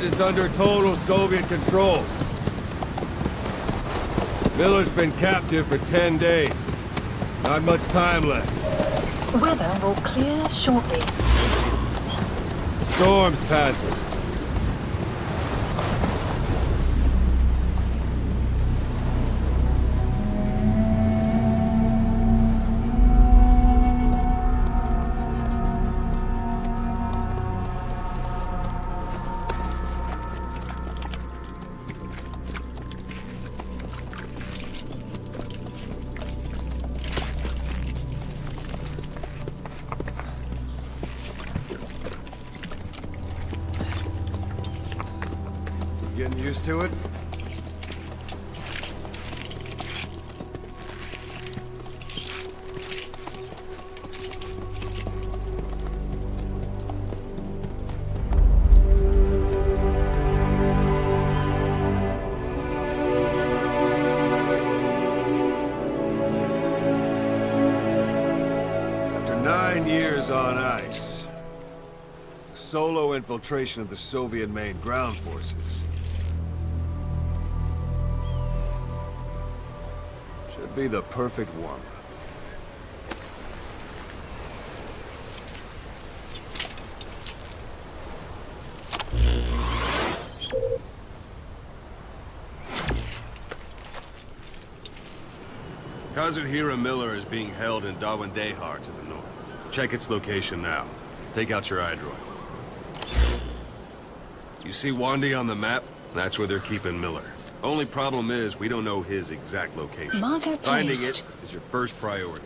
side is under total Soviet control. Miller's been captive for 10 days. Not much time left. Weather will clear shortly. The storm's passing. Getting used to it? After 9 years on ice, solo infiltration of the Soviet main ground forces should be the perfect warm-up. Kazuhira Miller is being held in Dawandehar to the north. Check its location now. Take out your iDroid. You see Wandy on the map? That's where they're keeping Miller. Only problem is, we don't know his exact location. Finding it is your first priority.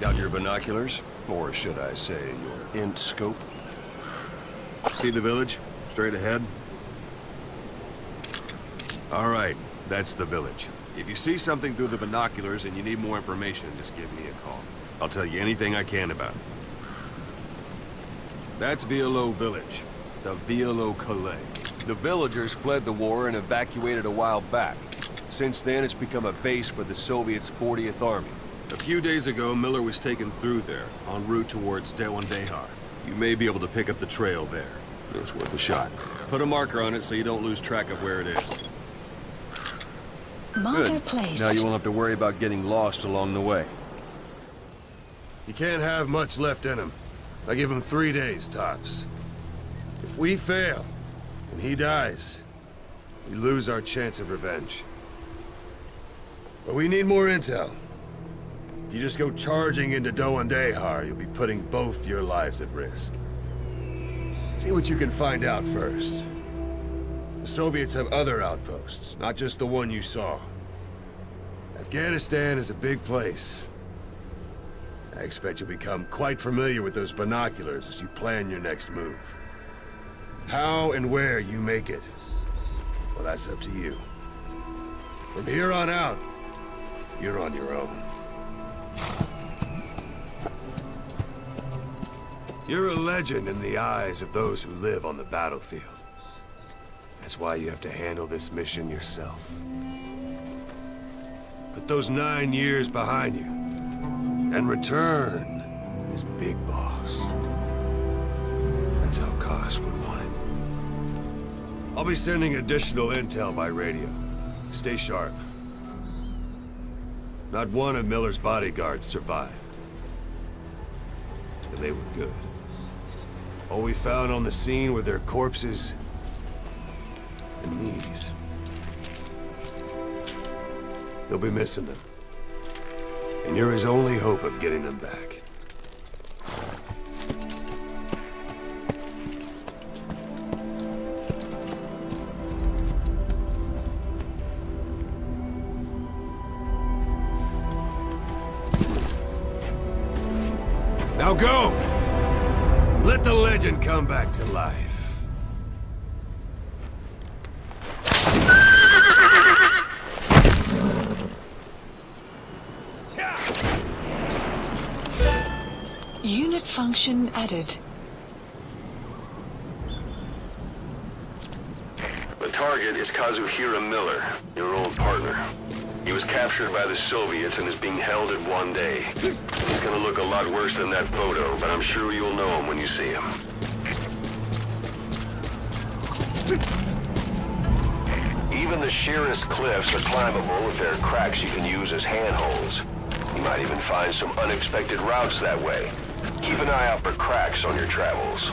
Got your binoculars? Or should I say, your int scope? See the village? Straight ahead? All right, that's the village. If you see something through the binoculars and you need more information, just give me a call. I'll tell you anything I can about it. That's Violo Village. The Violo Calais. The villagers fled the war and evacuated a while back. Since then, it's become a base for the Soviets' 40th Army. A few days ago, Miller was taken through there, en route towards Dawandehar. You may be able to pick up the trail there. It's worth a shot. Put a marker on it so you don't lose track of where it is. Marker placed. Now you won't have to worry about getting lost along the way. He can't have much left in him. I give him 3 days, tops. If we fail, and he dies, we lose our chance of revenge. But we need more intel. If you just go charging into Dawandehar, you'll be putting both your lives at risk. See what you can find out first. The Soviets have other outposts, not just the one you saw. Afghanistan is a big place. I expect you'll become quite familiar with those binoculars as you plan your next move. How and where you make it, well, that's up to you. From here on out, you're on your own. You're a legend in the eyes of those who live on the battlefield. That's why you have to handle this mission yourself. Put those 9 years behind you, and return as Big Boss. That's how Koss would want it. I'll be sending additional intel by radio. Stay sharp. Not one of Miller's bodyguards survived. And they were good. All we found on the scene were their corpses and knees. You'll be missing them. And you're his only hope of getting them back. Now go! Let the legend come back to life. Unit function added. The target is Kazuhira Miller, your old partner. He was captured by the Soviets and is being held at Wanday. He's gonna look a lot worse than that photo, but I'm sure you'll know him when you see him. Even the sheerest cliffs are climbable if there are cracks you can use as handholds. You might even find some unexpected routes that way. Keep an eye out for cracks on your travels.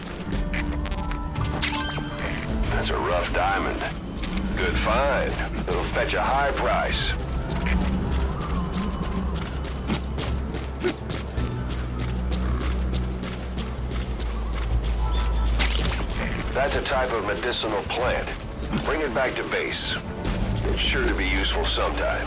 That's a rough diamond. Good find. It'll fetch a high price. That's a type of medicinal plant. Bring it back to base. It's sure to be useful sometime.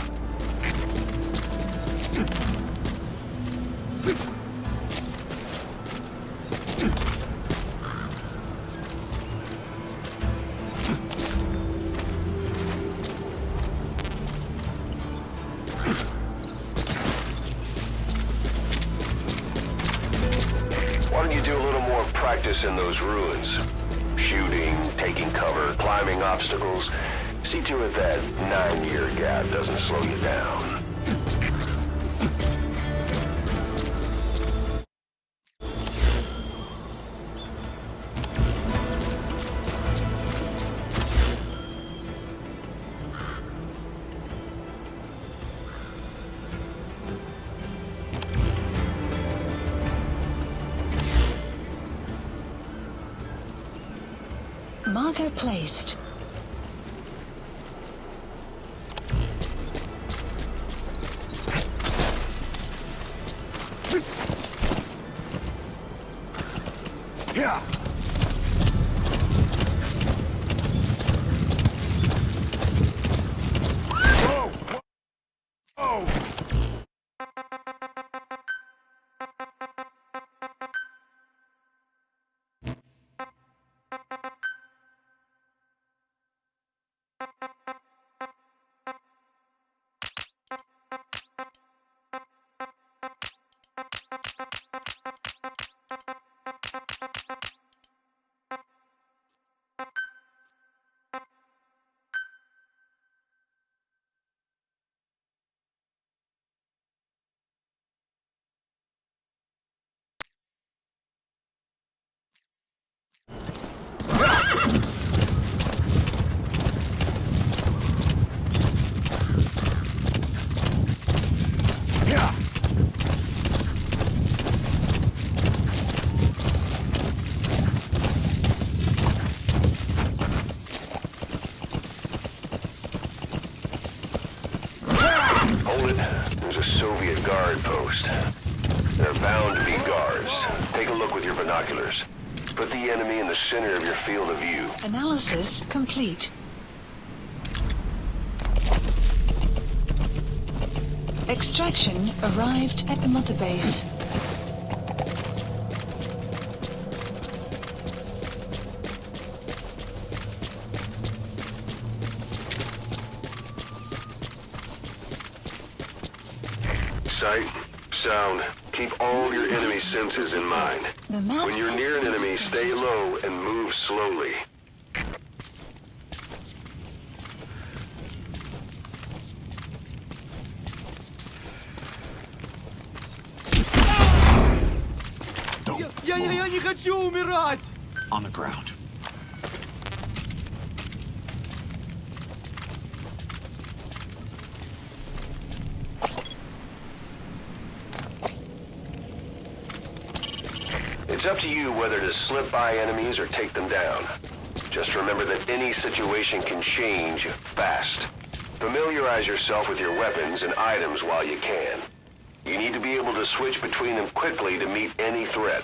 Why don't you do a little more practice in those ruins? Shooting, taking cover, climbing obstacles. See to it that 9-year gap doesn't slow you down. Marker placed. Yeah. Whoa! Whoa! Hold it. There's a Soviet guard post. They're bound to be guards. Take a look with your binoculars. Put the enemy in the center of your field of view. Analysis complete. Extraction arrived at the mother base. Sight, sound. Keep all your enemy senses in mind. The map When you're has near an been enemy, stay updated. low and move slowly. Я не хочу умирать! On the ground. It's up to you whether to slip by enemies or take them down. Just remember that any situation can change fast. Familiarize yourself with your weapons and items while you can. You need to be able to switch between them quickly to meet any threat.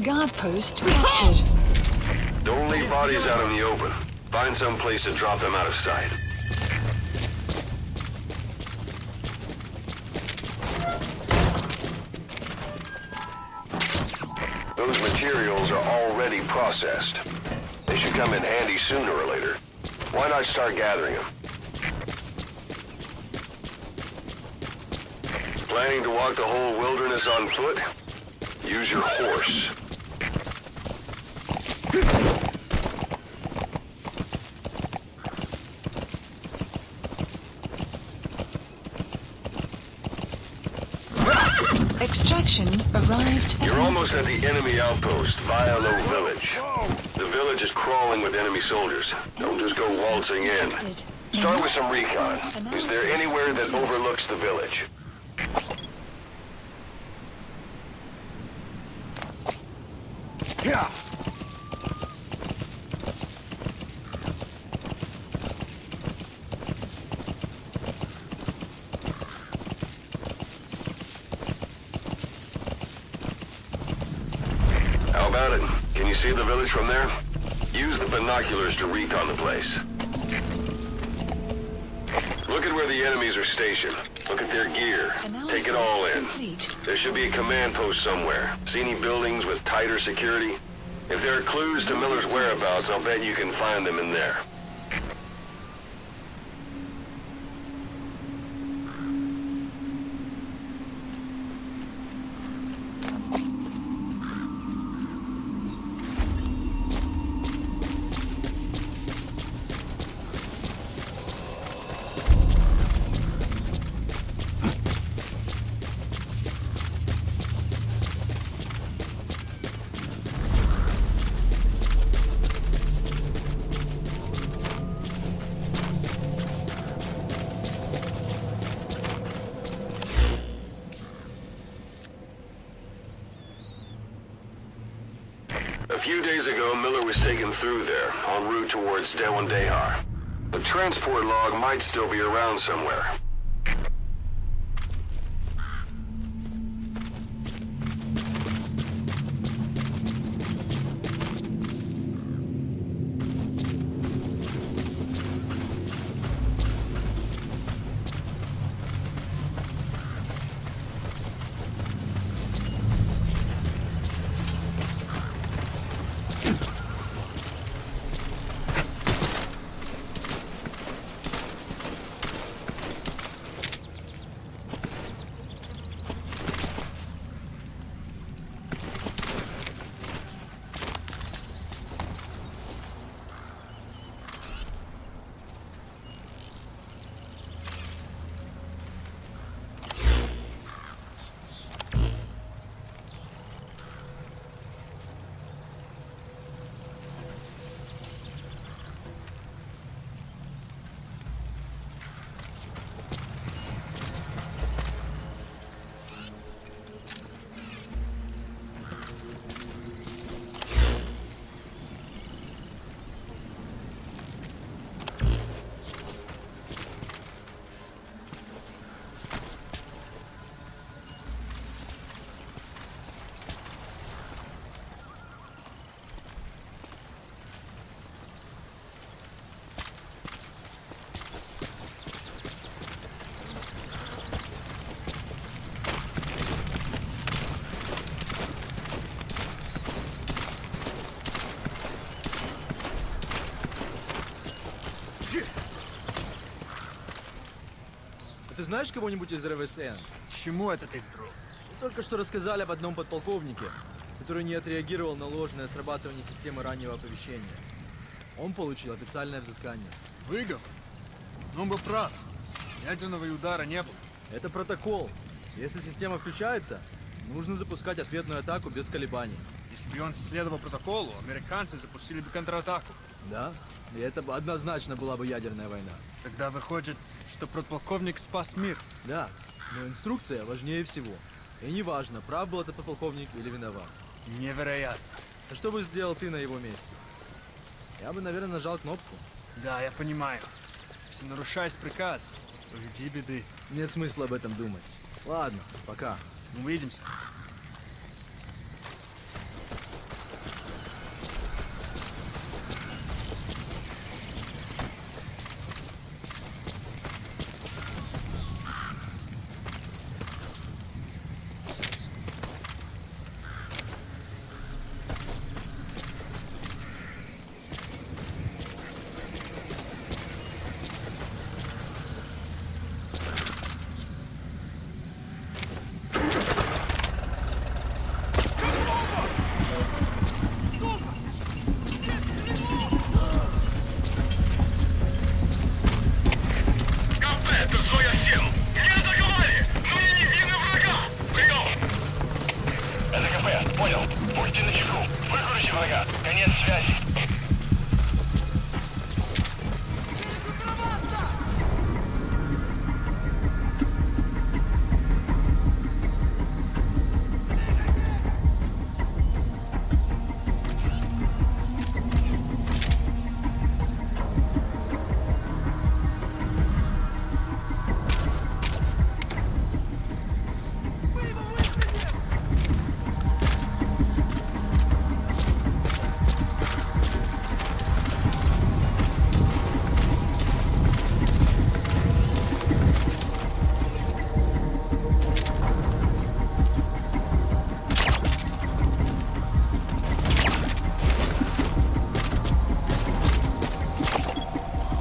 Guard post captured. Don't leave bodies out in the open. Find some place to drop them out of sight. Those materials are already processed. They should come in handy sooner or later. Why not start gathering them? Planning to walk the whole wilderness on foot? Use your horse. Extraction arrived at You're the almost at mother the enemy outpost, Violo Village. The village is crawling with enemy soldiers. Don't just go waltzing in. Start with some recon. Is there anywhere that overlooks the village? Yeah. How about it? Can you see the village from there? Use the binoculars to recon the place. Look at where the enemies are stationed. Look at their gear. Take it all in. complete. There should be a command post somewhere. See any buildings with tighter security? If there are clues to Miller's whereabouts, I'll bet you can find them in there. A few days ago, Miller was taken through there, en route towards Dewandehar. The transport log might still be around somewhere. Ты знаешь кого-нибудь из РВСН? Чему это ты вдруг? Только что рассказали об одном подполковнике, который не отреагировал на ложное срабатывание системы раннего оповещения. Он получил официальное взыскание. Выговор? Но он был прав. Ядерного удара не было. Это протокол. Если система включается, нужно запускать ответную атаку без колебаний. Если бы он следовал протоколу, американцы запустили бы контратаку. Да? И это бы однозначно была бы ядерная война. Тогда выходит, что подполковник спас мир. Да, но инструкция важнее всего. И неважно, прав был этот подполковник или виноват. Невероятно. А что бы сделал ты на его месте? Я бы, наверное, нажал кнопку. Да, я понимаю. Если нарушаешь приказ, то жди беды. Нет смысла об этом думать. Ладно, пока. Увидимся. Конец связи.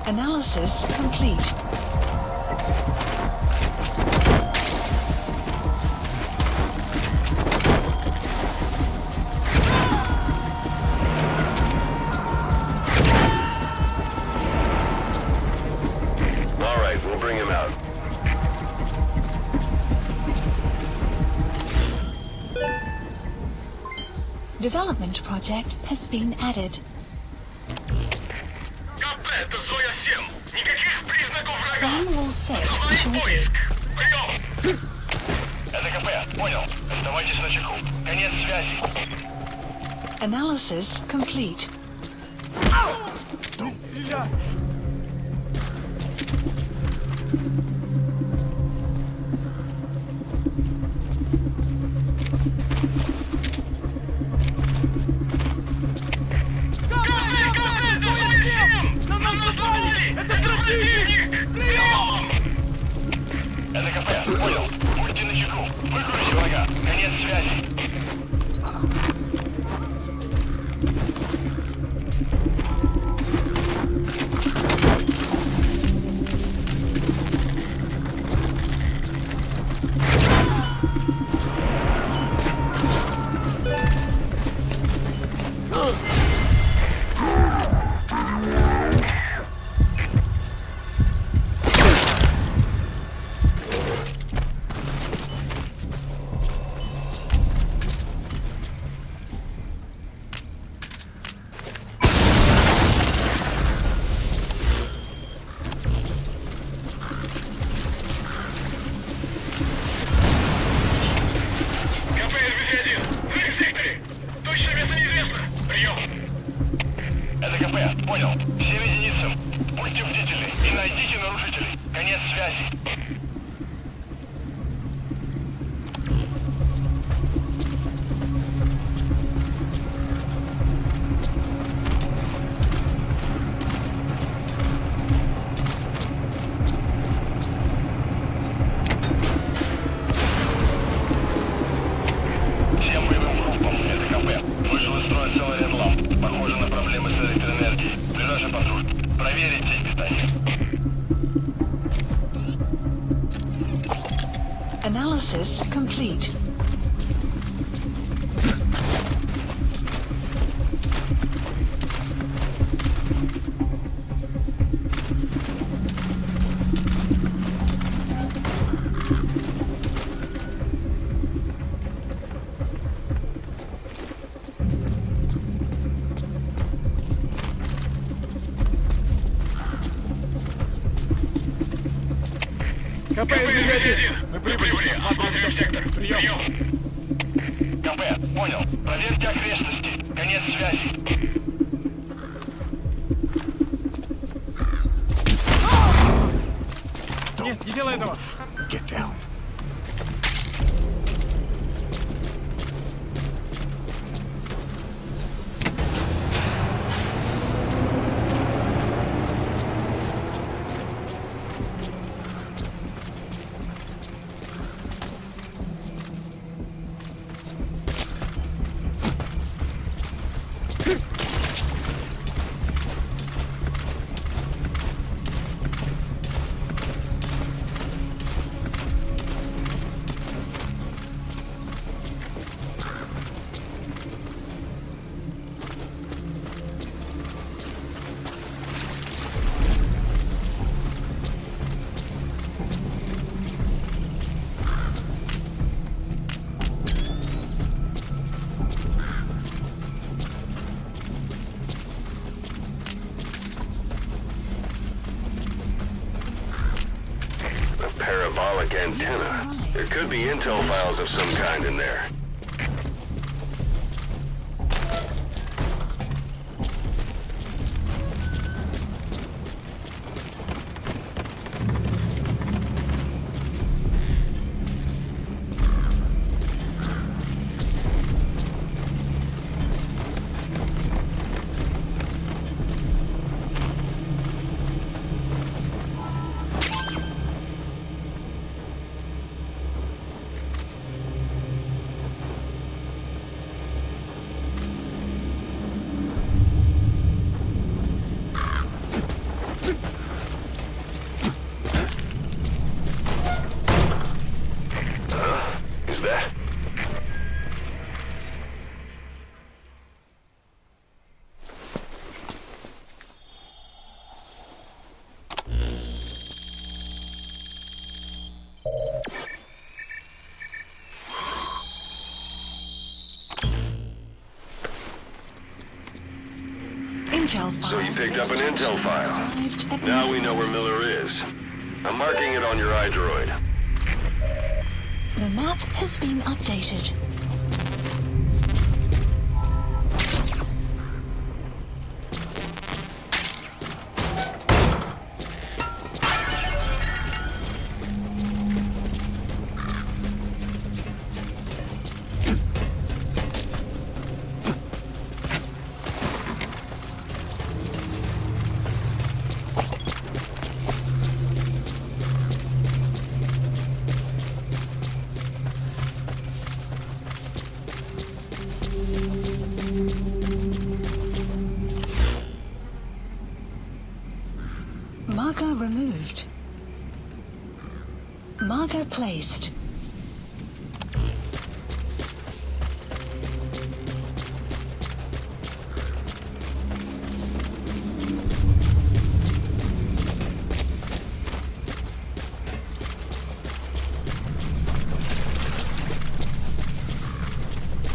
Analysis complete. All right, we'll bring him out. Development project has been added. КП, это Зоя-7. Никаких признаков врага. Zone will set Открываем shortly. поиск. Прием. Это КП, понял. Оставайтесь на чеку. Конец связи. Analysis complete. Это КП, понял. Будьте начеку. Выкрути врага. Конец связи. КП, РВЗ-1. Вы в секторе. Точное место неизвестно. Прием. Это КП, понял. Всем единицам. Будьте бдительны и найдите нарушителей. Конец связи. Всем боевым группам, это КП. Вышел из строя целый ренлам. Похоже на проблемы с электроэнергией. Ближайший патруль. Проверить сеть питания. Analysis complete. КП, РВЗ-1. Мы прибыли. Осматриваем сектор. Прием. КП, понял. Проверьте окрестности. Конец связи. Нет, не делай этого! antenna. There could be intel files of some kind in there. Is that? Intel file. So you picked up an intel file. Arrived at Now we know where Mars. Miller is. I'm marking it on your iDroid. The map has been updated. Marker removed. Marker placed.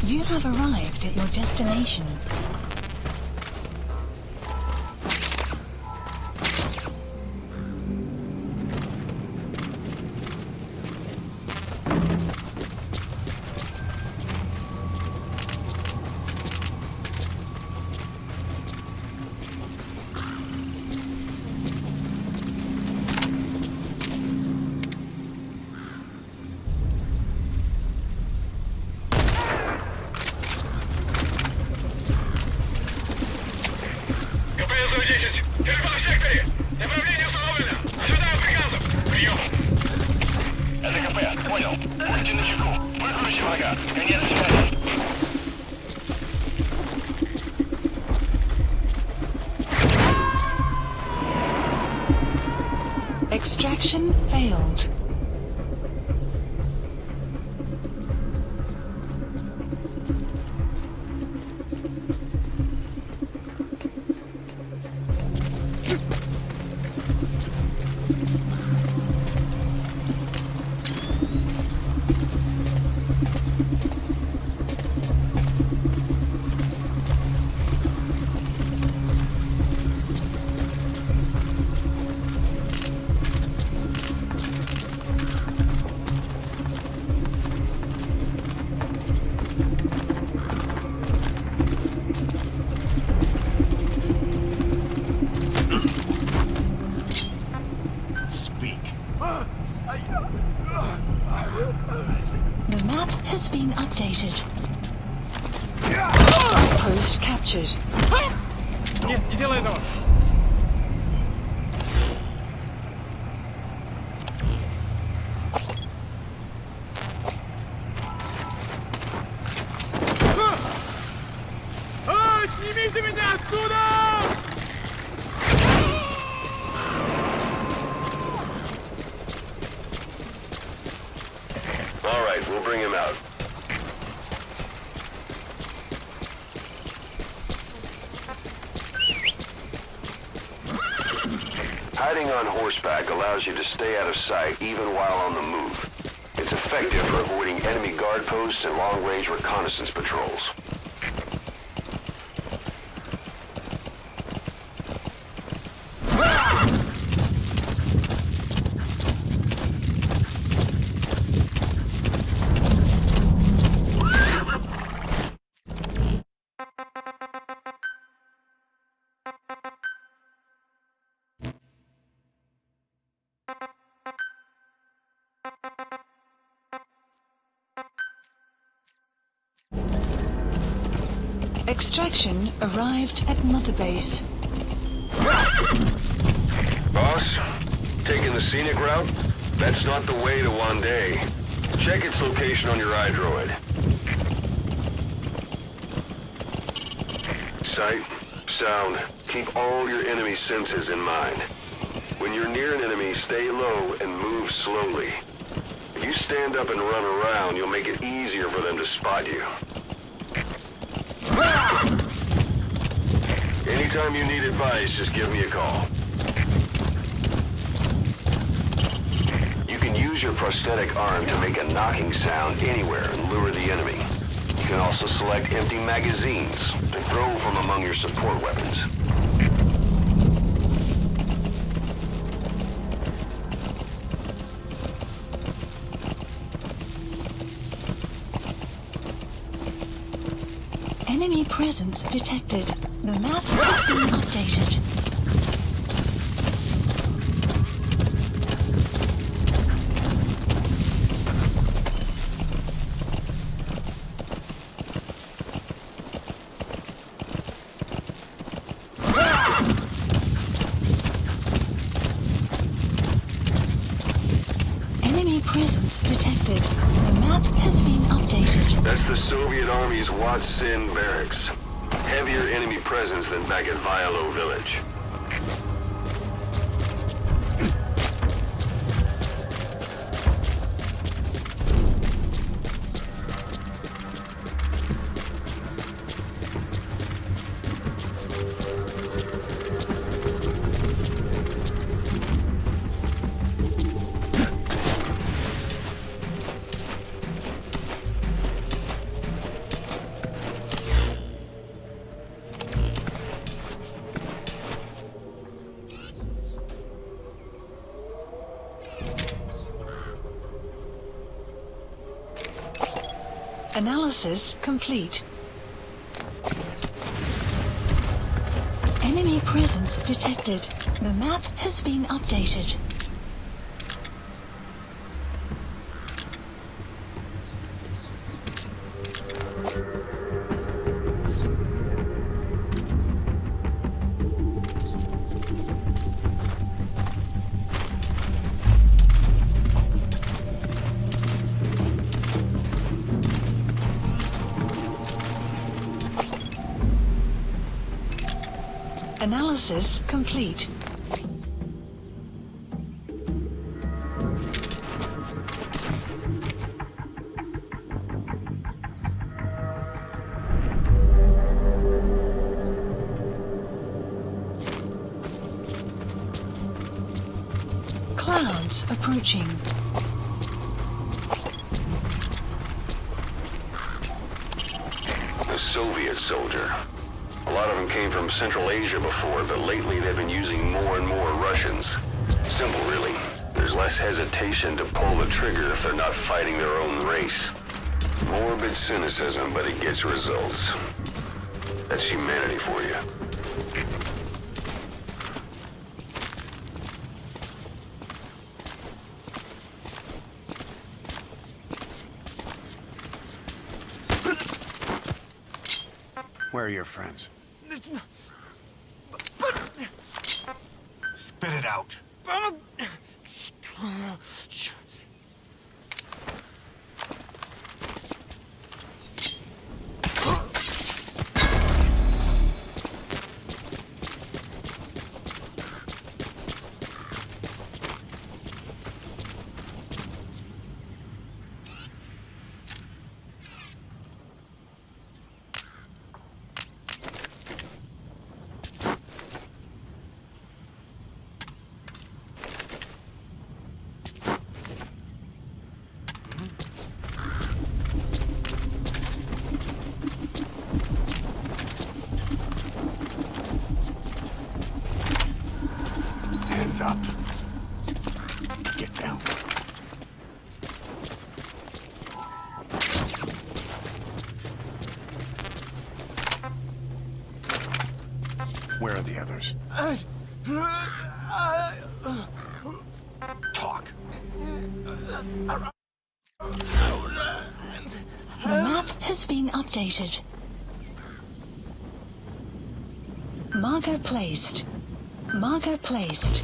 You have arrived at your destination. ГПС 10. Стрельба в секторе. Направление установлено. Ожидаю приказов. Прием. Это ГП. Понял. Будьте начеку. Выключи врага. Конец связи. Extraction failed. The map has been updated. Outpost captured. Нет, не делай этого! Снимите меня отсюда! All right, we'll bring him out. Hiding on horseback allows you to stay out of sight even while on the move. It's effective for avoiding enemy guard posts and long-range reconnaissance patrols. Extraction arrived at Mother Base. Boss, taking the scenic route? That's not the way to Wande. Check its location on your iDroid. Sight, sound, keep all your enemy senses in mind. When you're near an enemy, stay low and move slowly. If you stand up and run around, you'll make it easier for them to spot you. Anytime you need advice, just give me a call. You can use your prosthetic arm to make a knocking sound anywhere and lure the enemy. You can also select empty magazines and throw from among your support weapons. Enemy presence detected. The map has been updated. Enemy presence detected. The map has been updated. That's the Soviet Army's Watsin barracks. Heavier enemy presence than back at Violo Village. Analysis complete. Enemy presence detected. The map has been updated. Analysis complete. Clouds approaching. A Soviet soldier. A lot of them came from Central Asia before, but lately they've been using more and more Russians. Simple, really. There's less hesitation to pull the trigger if they're not fighting their own race. Morbid cynicism, but it gets results. That's humanity for you. Where are your friends? Spit it out. Hands up. Get down. Where are the others? Talk. The map has been updated. Marker placed. Marker placed.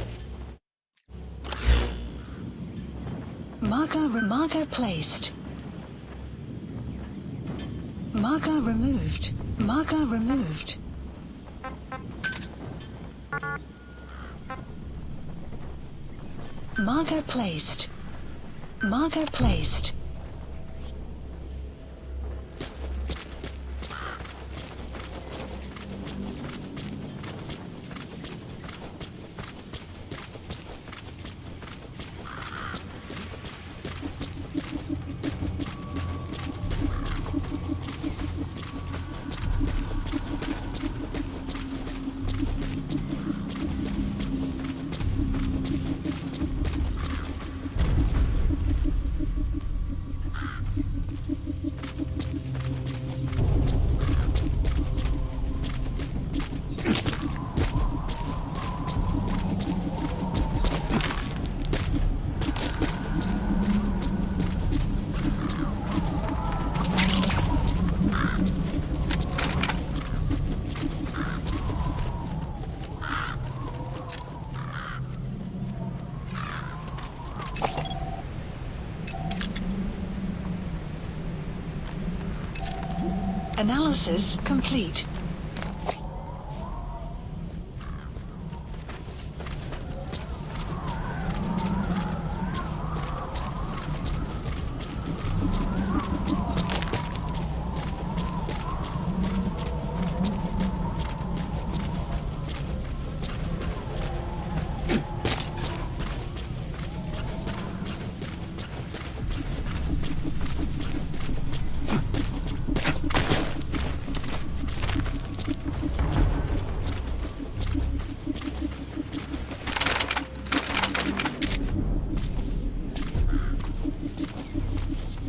Marker placed. Marker removed. Marker removed. Marker placed. Marker placed. Analysis complete.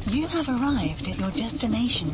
You have arrived at your destination.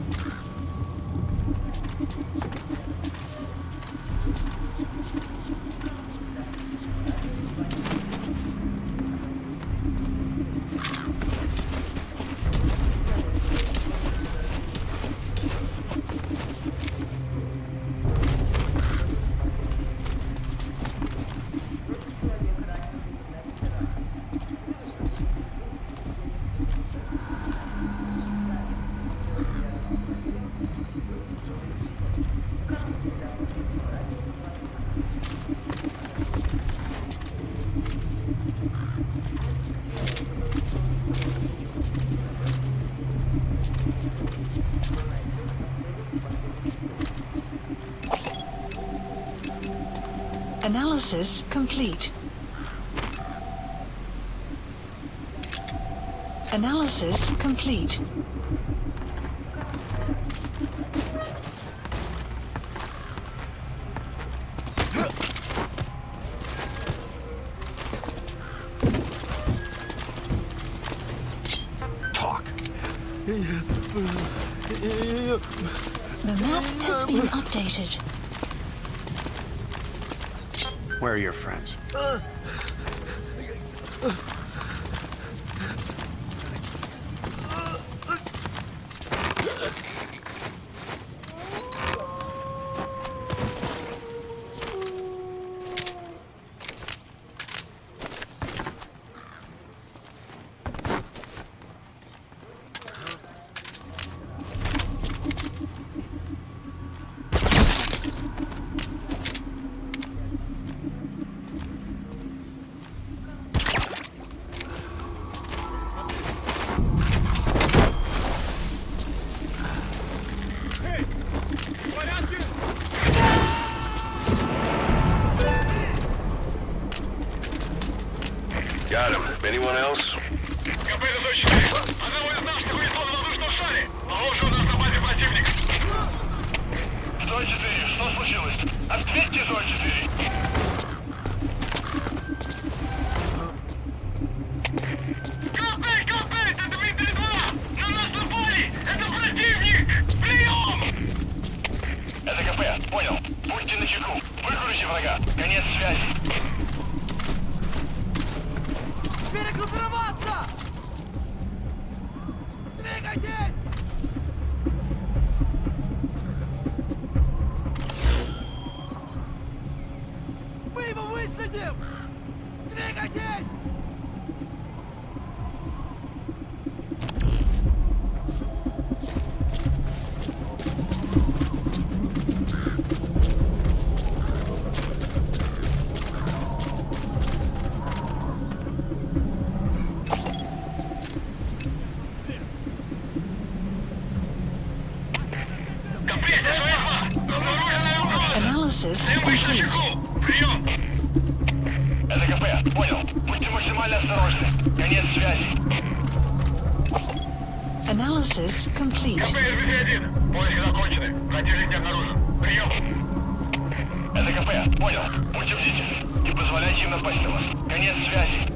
Analysis complete. Analysis complete. Talk. The map has been updated. Where are your friends? Got him. Anyone else? КП-104. Одного из наших увезло на воздушном шаре. Похоже, у нас на базе противник. 104. Что случилось? Ответьте, 104. КП! Это Дмитрий 2! На нас напали! Это противник! Прием! Это КП. Понял. Будьте начеку. Выкрутите врага. Конец связи. Перегруппироваться! Двигайтесь! Капец, СВ-2! Обнаружена угроза! Analysis Требуешь на complete. чеку! Прием! Это КП, понял. Будьте максимально осторожны. Конец связи. Analysis complete. КП РБТ-1! Поиски закончены. Противник не обнаружен. Прием! Это КП, понял. Будьте бдительны. Не позволяйте им напасть на вас. Конец связи.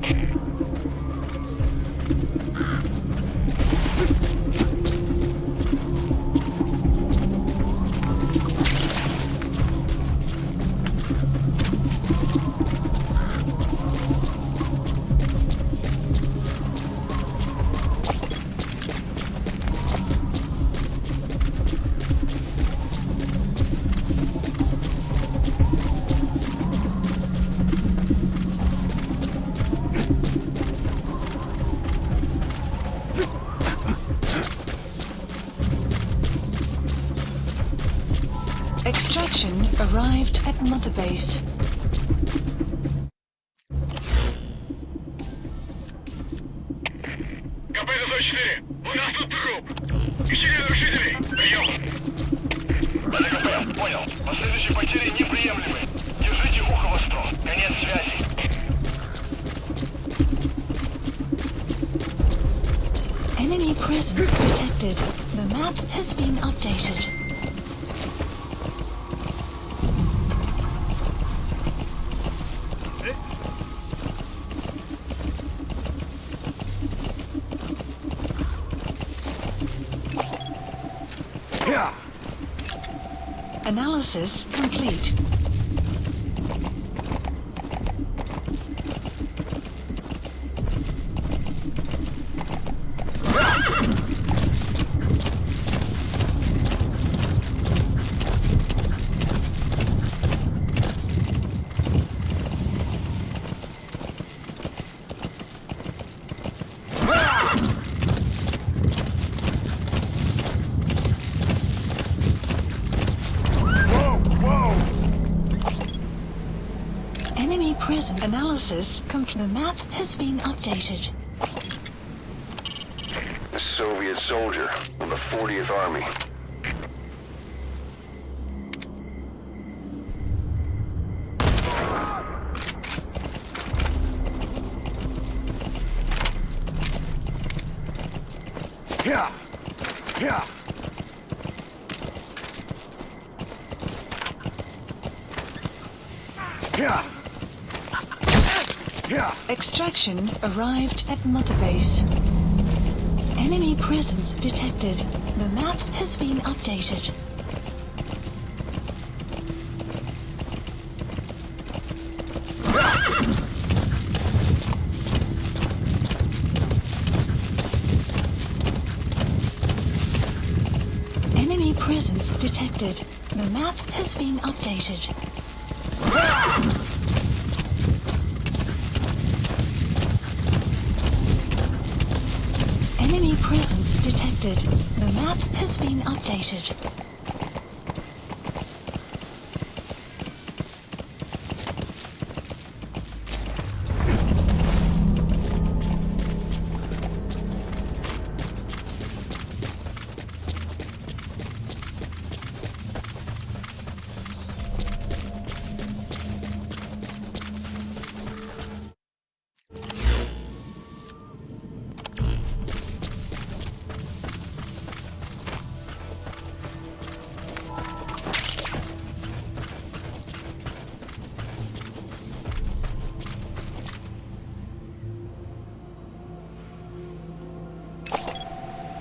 Extraction arrived at Mother Base. КП 104! У нас тут труп! Ищите нарушителей! Прием! Это КП, понял. Последующие потери неприемлемы. Держите ухо востро. Конец связи. Enemy presence detected. The map has been updated. Analysis complete. Enemy presence analysis complete. The map has been updated. A Soviet soldier of the 40th Army. Yeah! Yeah! Yeah! Yeah! Extraction arrived at Mother Base. Enemy presence detected. The map has been updated. Enemy presence detected. The map has been updated. Enemy presence detected. The map has been updated.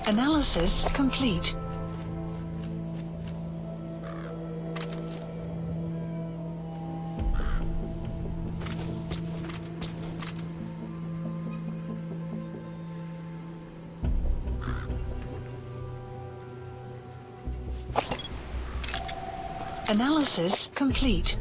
Analysis complete. Analysis complete.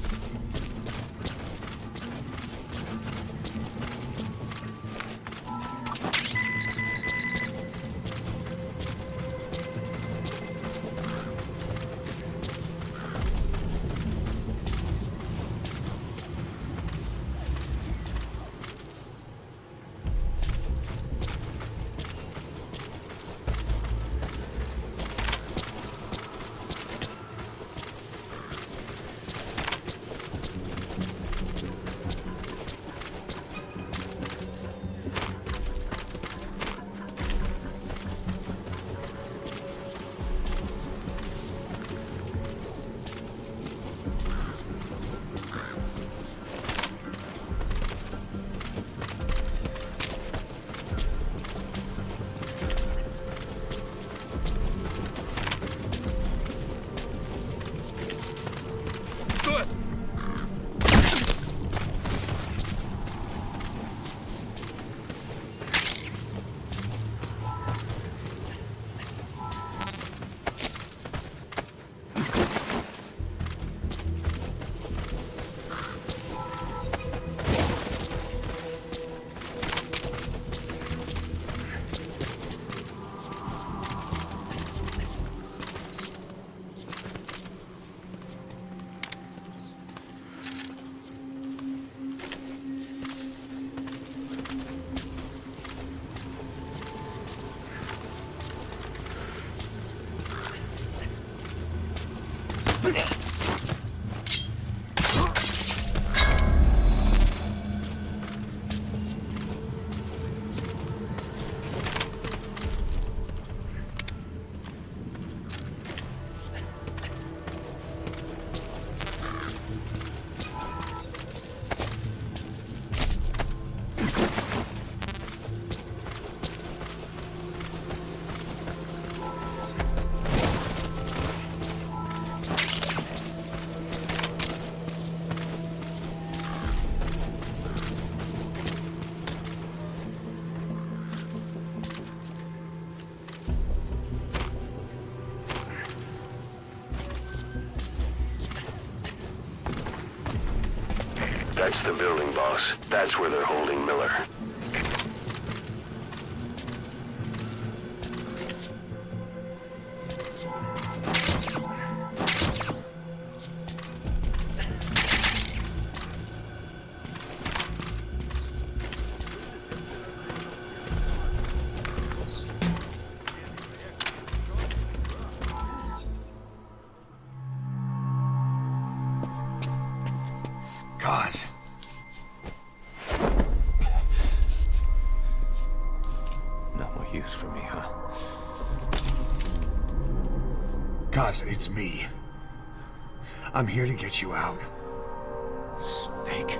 That's the building, boss. That's where they're holding Miller. God. No more use for me, huh? Cause it's me. I'm here to get you out. Snake.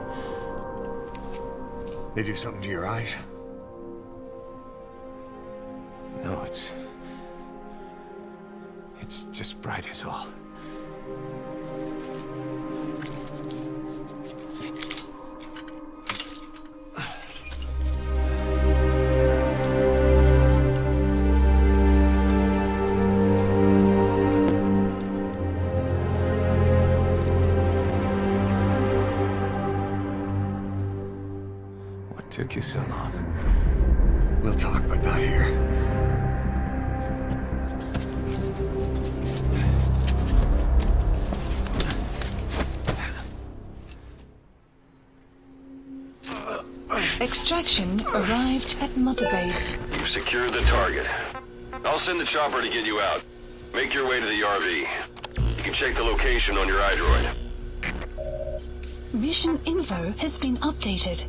They do something to your eyes? No, it's just bright as all. What took you so long? We'll talk, but not here. Extraction arrived at Mother Base. You've secured the target. I'll send the chopper to get you out. Make your way to the RV. You can check the location on your iDroid. Mission info has been updated.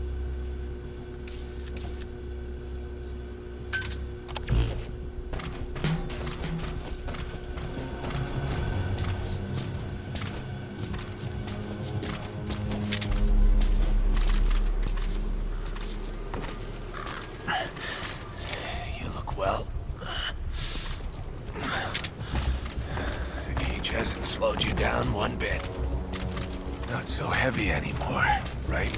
You look well. Age hasn't slowed you down one bit. Not so heavy anymore, right?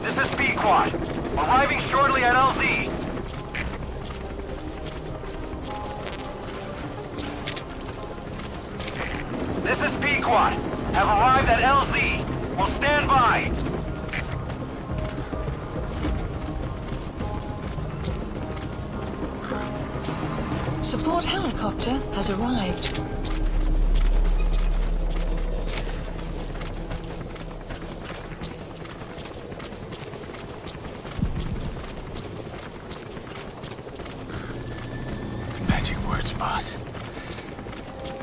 This is B-Quad. Arriving shortly at LZ. This is B-Quad. Have arrived at LZ. Will stand by. Support helicopter has arrived. Magic words, boss.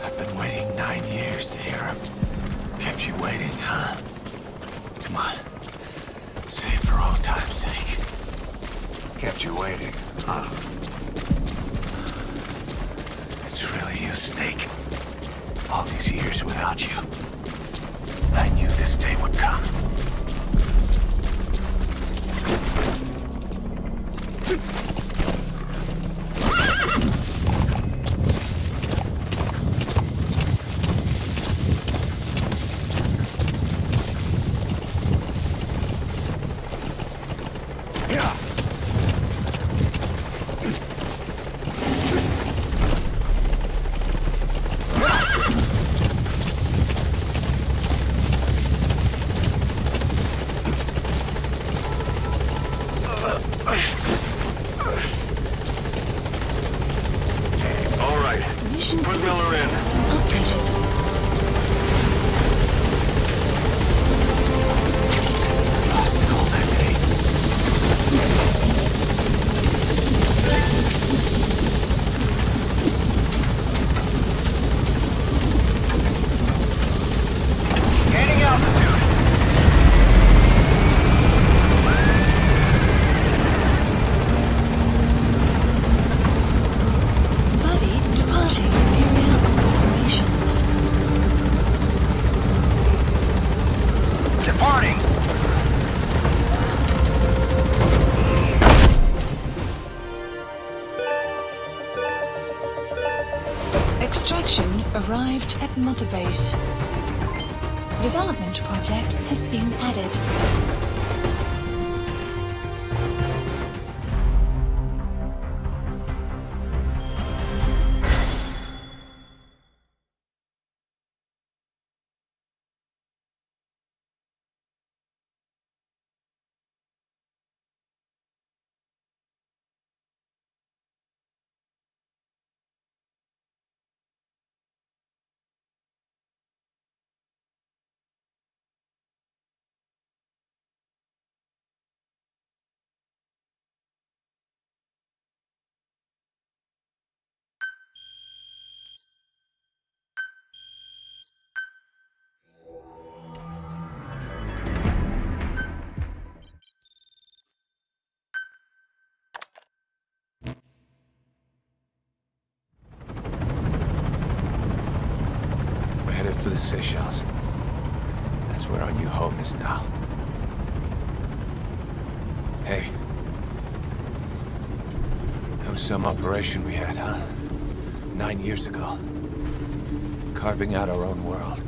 I've been waiting 9 years to hear them. Kept you waiting, huh? Come on. Say it for old time's sake. Kept you waiting, huh? It's really you, Snake. All these years without you. I knew this day would come. arrived at Mother Base. Development project has been added. For the Seychelles. That's where our new home is now. Hey. That was some operation we had, huh? 9 years ago. Carving out our own world.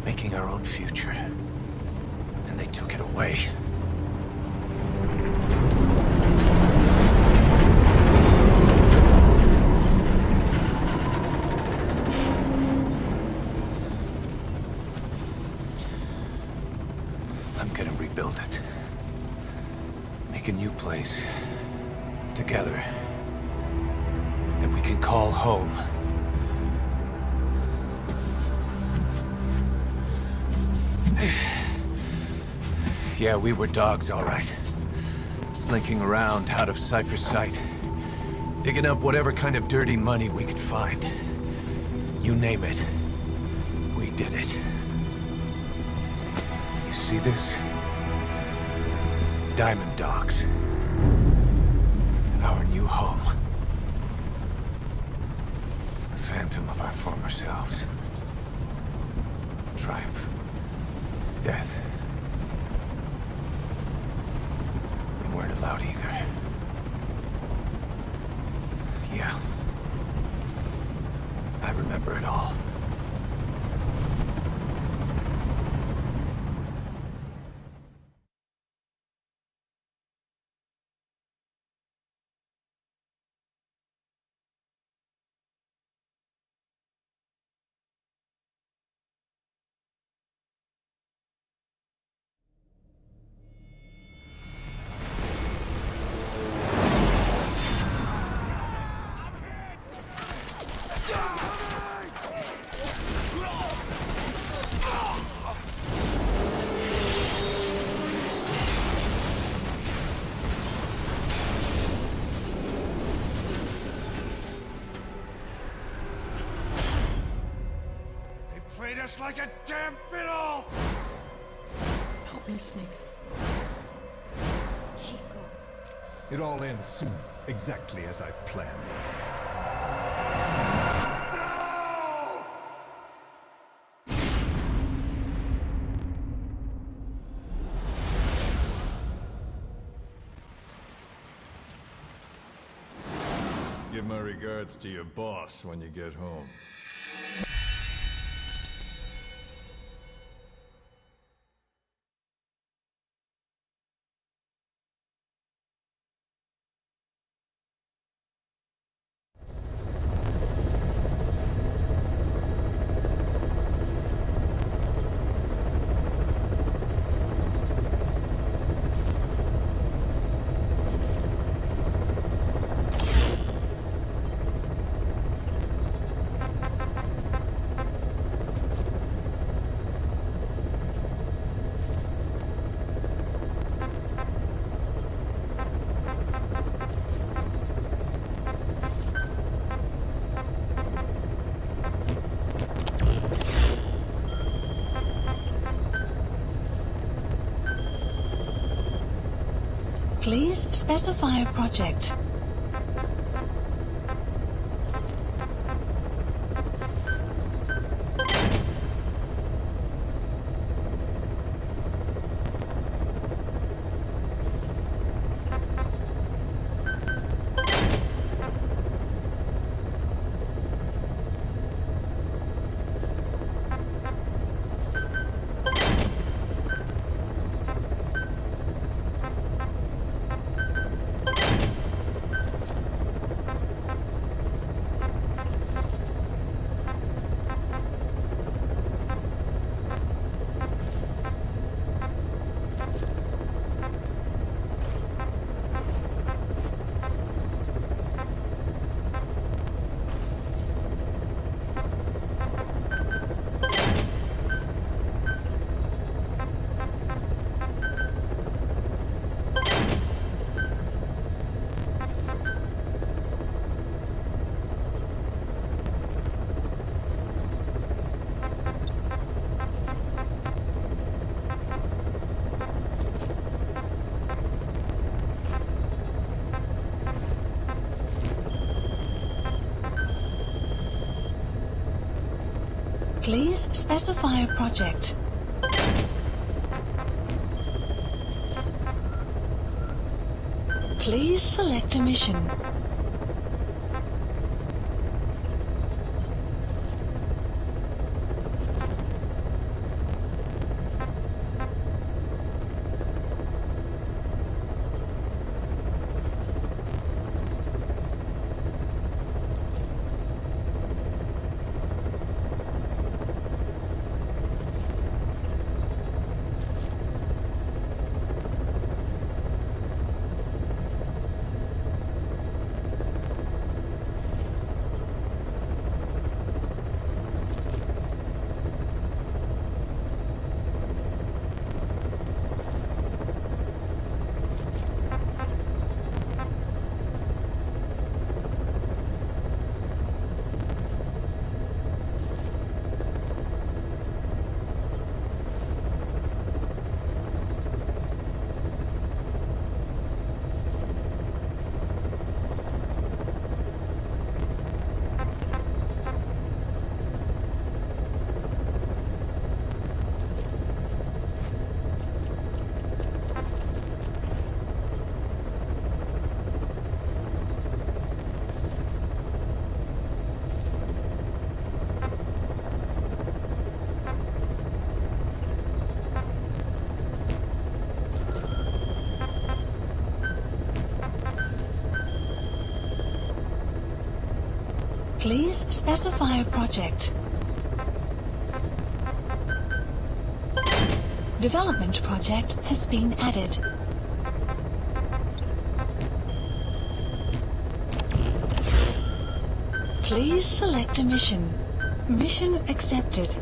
Making our own future. And they took it away. Build it. Make a new place. Together. That we can call home. Yeah, we were dogs, all right. Slinking around out of Cypher's sight. Digging up whatever kind of dirty money we could find. You name it. We did it. You see this? Diamond Dogs. Our new home. A phantom of our former selves. Triumph. Death. We weren't allowed either. Yeah. I remember it all. Just like a damn fiddle! Help me, Snake. Chico. It all ends soon, exactly as I've planned. Give my regards to your boss when you get home. Please specify a project. Please specify a project. Please select a mission. Please specify a project. Development project has been added. Please select a mission. Mission accepted.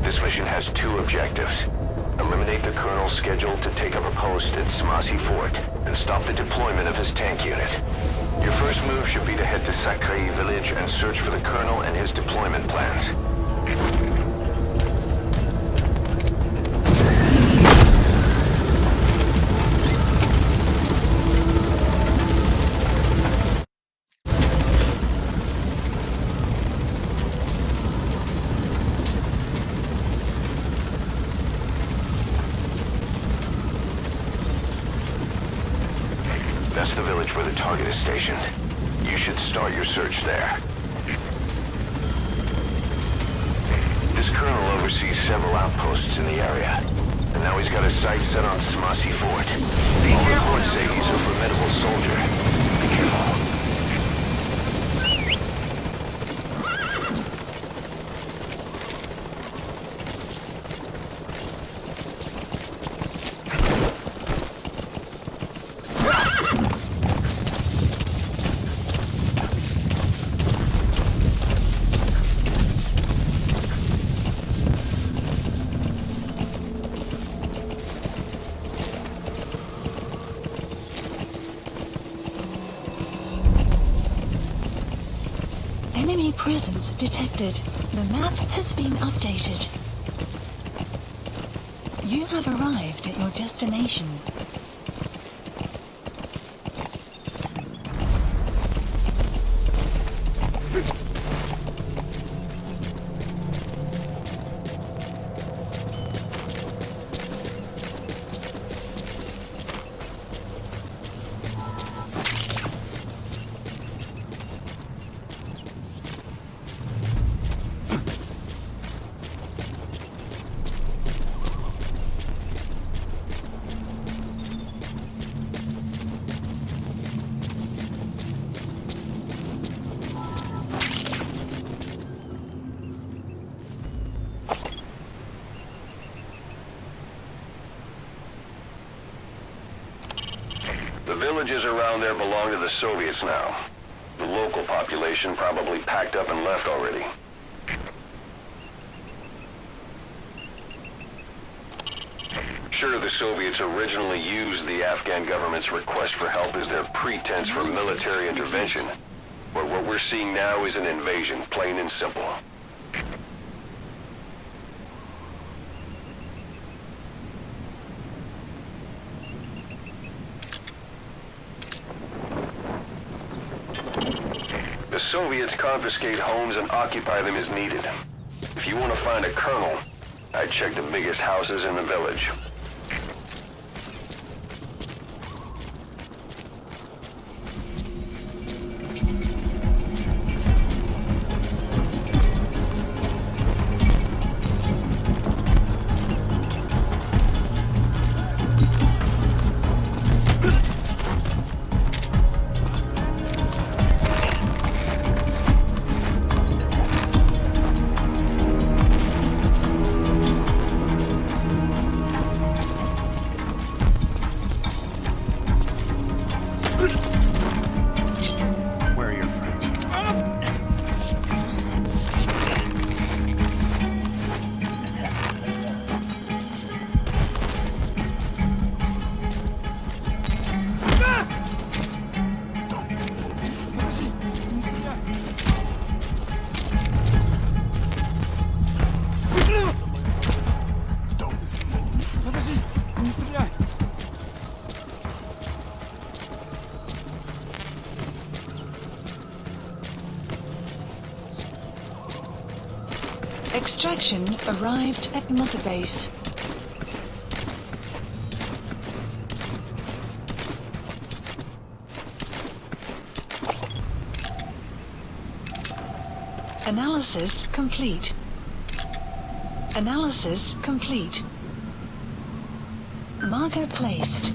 This mission has two objectives. Eliminate the colonel scheduled to take up a post at Smasi Fort, and stop the deployment of his tank unit. Your first move should be to head to Sakrai village and search for the colonel and his deployment plans. That's the village where the target is stationed. You should start your search there. This colonel oversees several outposts in the area, and now he's got his sights set on Smasi Fort. All reports say he's a formidable soldier. Be careful. presence detected. The map has been updated. You have arrived at your destination. The villages around there belong to the Soviets now. The local population probably packed up and left already. Sure, the Soviets originally used the Afghan government's request for help as their pretense for military intervention. But what we're seeing now is an invasion, plain and simple. The Soviets confiscate homes and occupy them as needed. If you want to find a colonel, I'd check the biggest houses in the village. Extraction arrived at Mother Base. Analysis complete. Analysis complete. Marker placed.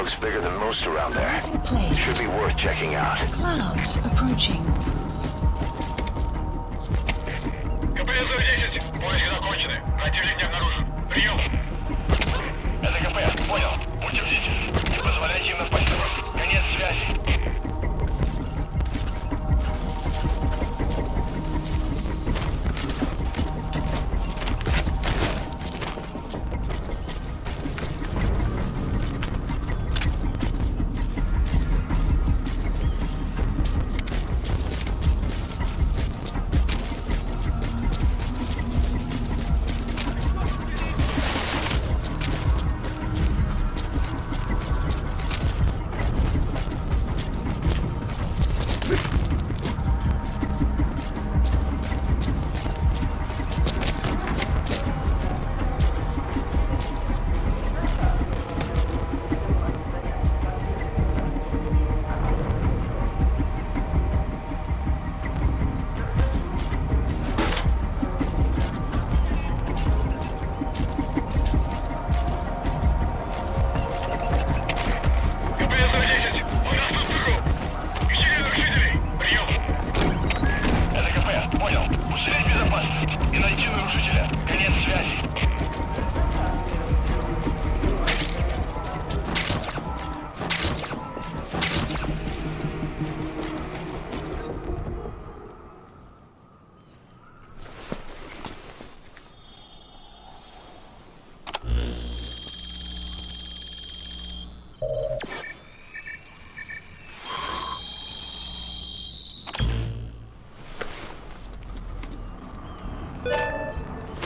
looks bigger than most around there. Placed. Should be worth checking out. Clouds approaching. КПС 10. Поиски закончены. Противник не обнаружен. Прием. Это КП. Понял. Будьте бдительны. Не позволяйте им напасть на вас. Конец связи.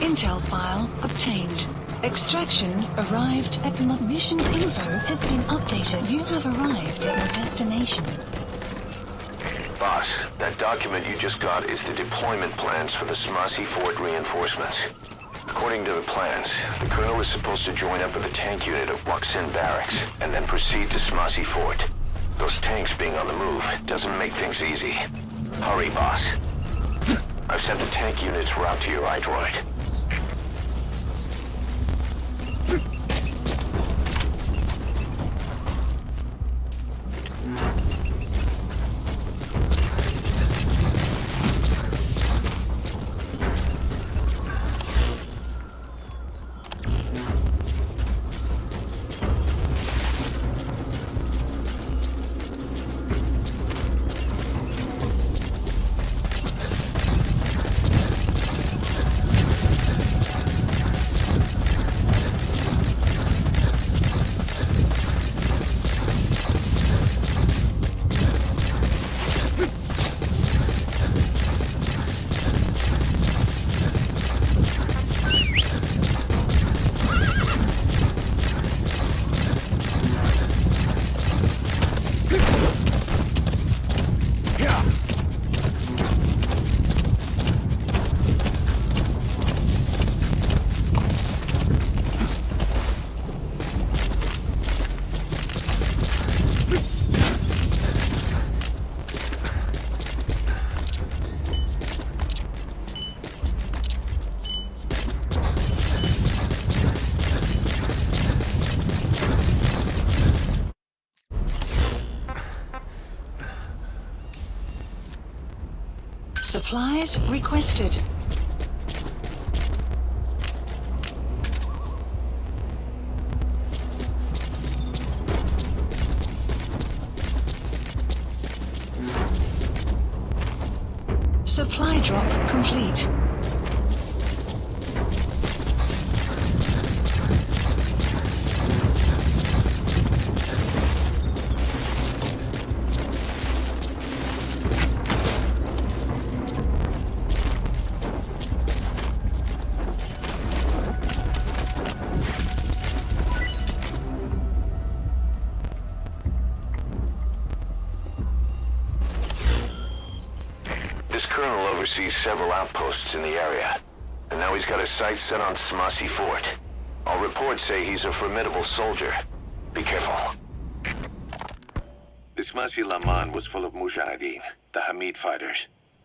Intel file obtained. Extraction arrived at mission info has been updated. You have arrived at your destination. Boss, that document you just got is the deployment plans for the Smasi Fort reinforcements. According to the plans, the Colonel is supposed to join up with a tank unit at Waksin Barracks and then proceed to Smasi Fort. Those tanks being on the move doesn't make things easy. Hurry, boss. I've sent the tank unit's route to your iDroid. Supplies requested. Supply drop complete. This colonel oversees several outposts in the area, and now he's got his sights set on Smasi Fort. All reports say he's a formidable soldier. Be careful. The Smasi Laman was full of Mujahideen, the Hamid fighters.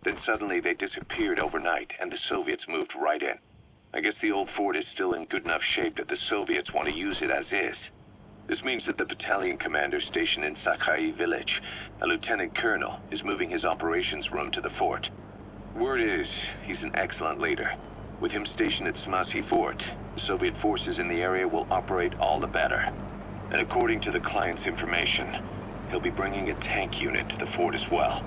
Then suddenly they disappeared overnight, and the Soviets moved right in. I guess the old fort is still in good enough shape that the Soviets want to use it as is. This means that the battalion commander stationed in Sakai village, a lieutenant colonel, is moving his operations room to the fort. Word is, he's an excellent leader. With him stationed at Smasi Fort, the Soviet forces in the area will operate all the better. And according to the client's information, he'll be bringing a tank unit to the fort as well.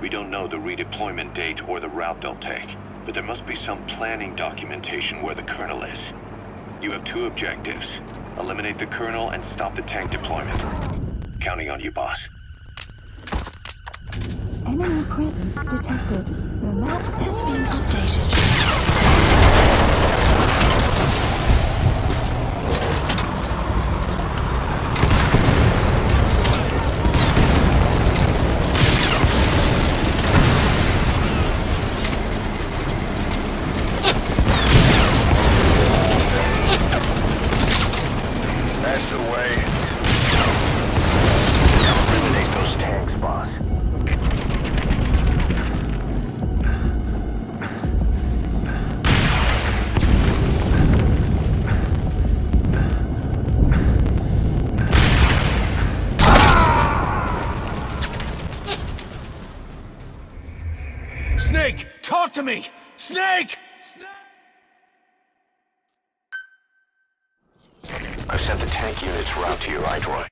We don't know the redeployment date or the route they'll take, but there must be some planning documentation where the colonel is. You have two objectives. Eliminate the colonel and stop the tank deployment. Counting on you, boss. Enemy presence detected. The map has been updated. That's the way. Eliminate those tanks, boss. Snake! Talk to me! Snake! I've sent the tank unit's route to your iDroid.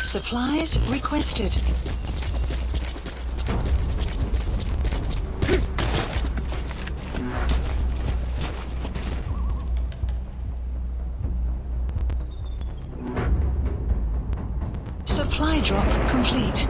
Supplies requested. Supply drop complete.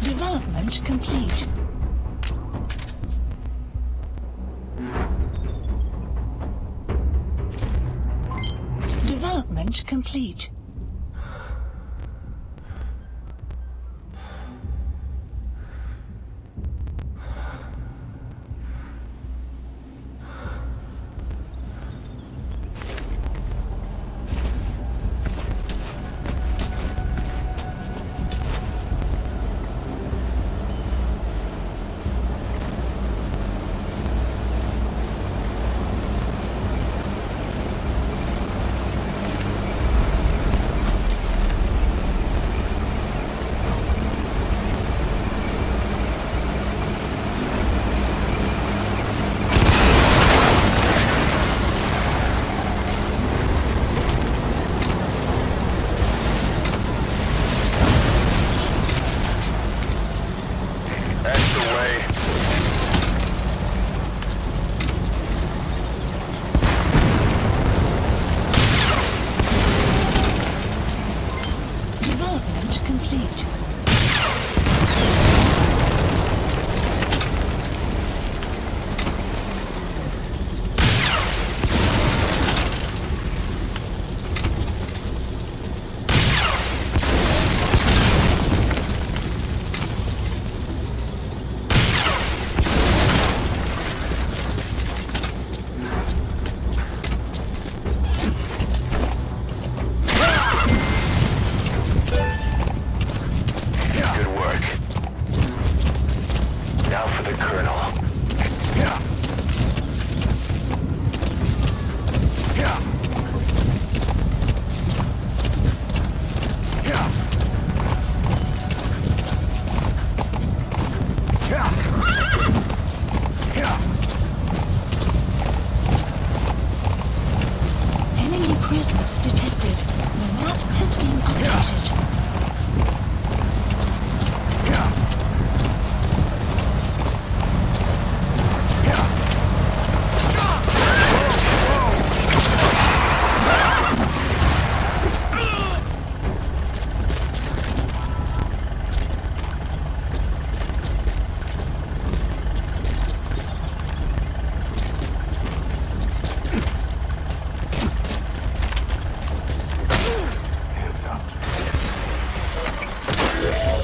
Development complete. Development complete.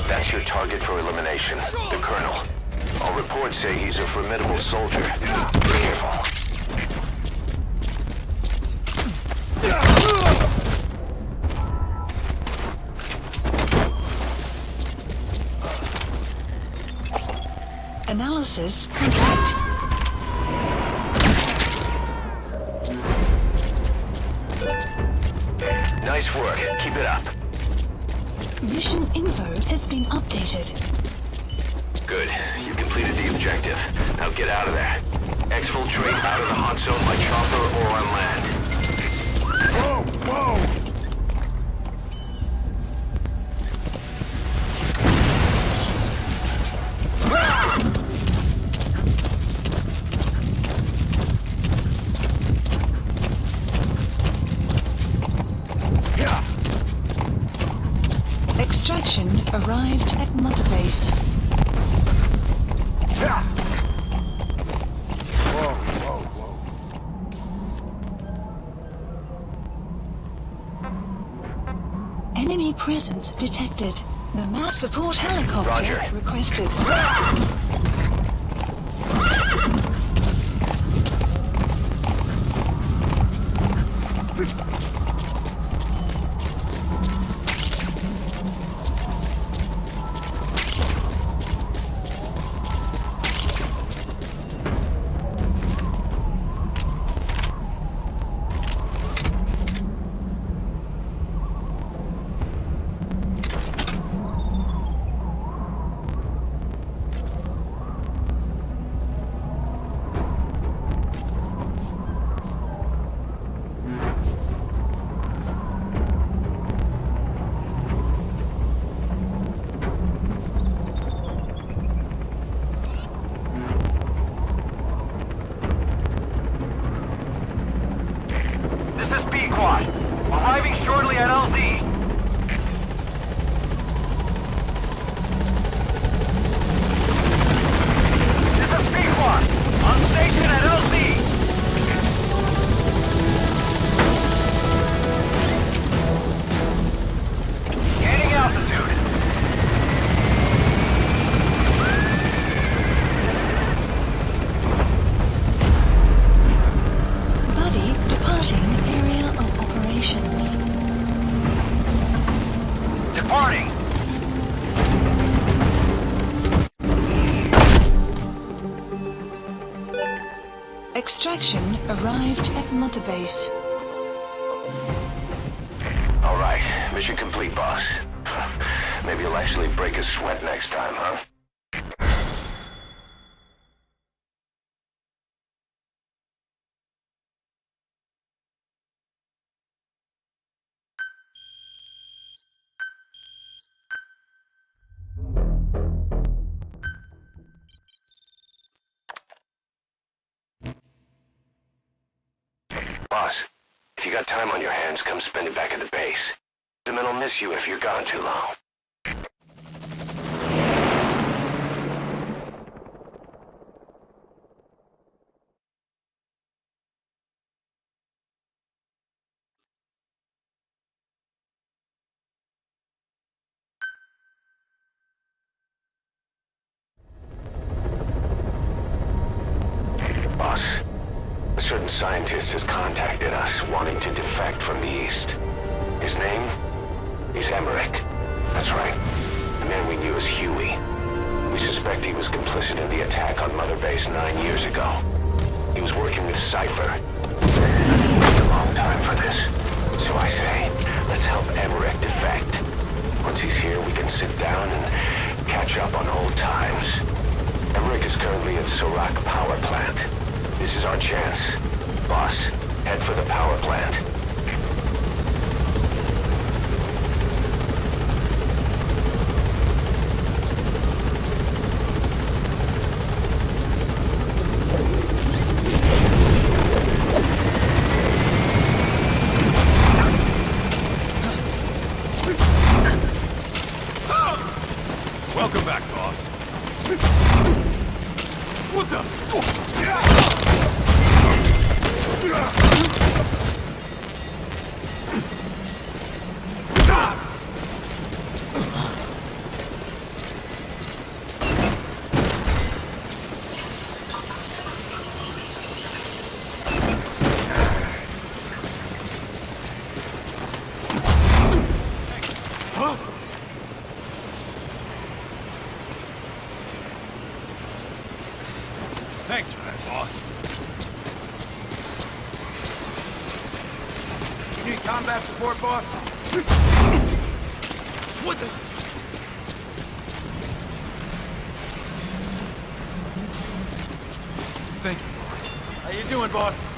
That's your target for elimination, the Colonel. All reports say he's a formidable soldier. Be careful. Analysis complete. Nice work. Keep it up. Mission info has been updated. Good. You completed the objective. Now get out of there. Exfiltrate out of the hot zone by chopper or on land. Whoa! Whoa! Extraction arrived at Mother Base. Enemy presence detected. The mass support helicopter Roger. requested. Arriving shortly at LZ. This is B-Quad. On station at LZ. Gaining altitude. Buddy departing area of operations. Departing. Extraction arrived at Mother Base. All right, mission complete, boss. Maybe you'll actually break a sweat next time, huh? Boss, if you got time on your hands, come spend it back at the base. The men will miss you if you're gone too long. Boss, a certain scientist has contacted us, wanting to defect from the east. His name? He's Emmerich. That's right. The man we knew as Huey. We suspect he was complicit in the attack on Mother Base 9 years ago. He was working with Cypher. We've waited a long time for this. So I say, let's help Emmerich defect. Once he's here, we can sit down and catch up on old times. Emmerich is currently at Serac Power Plant. This is our chance. Boss, head for the power plant. Welcome back, boss. What the? Thanks for that, boss. You need combat support, boss? What the? Thank you, boss. How you doing, boss?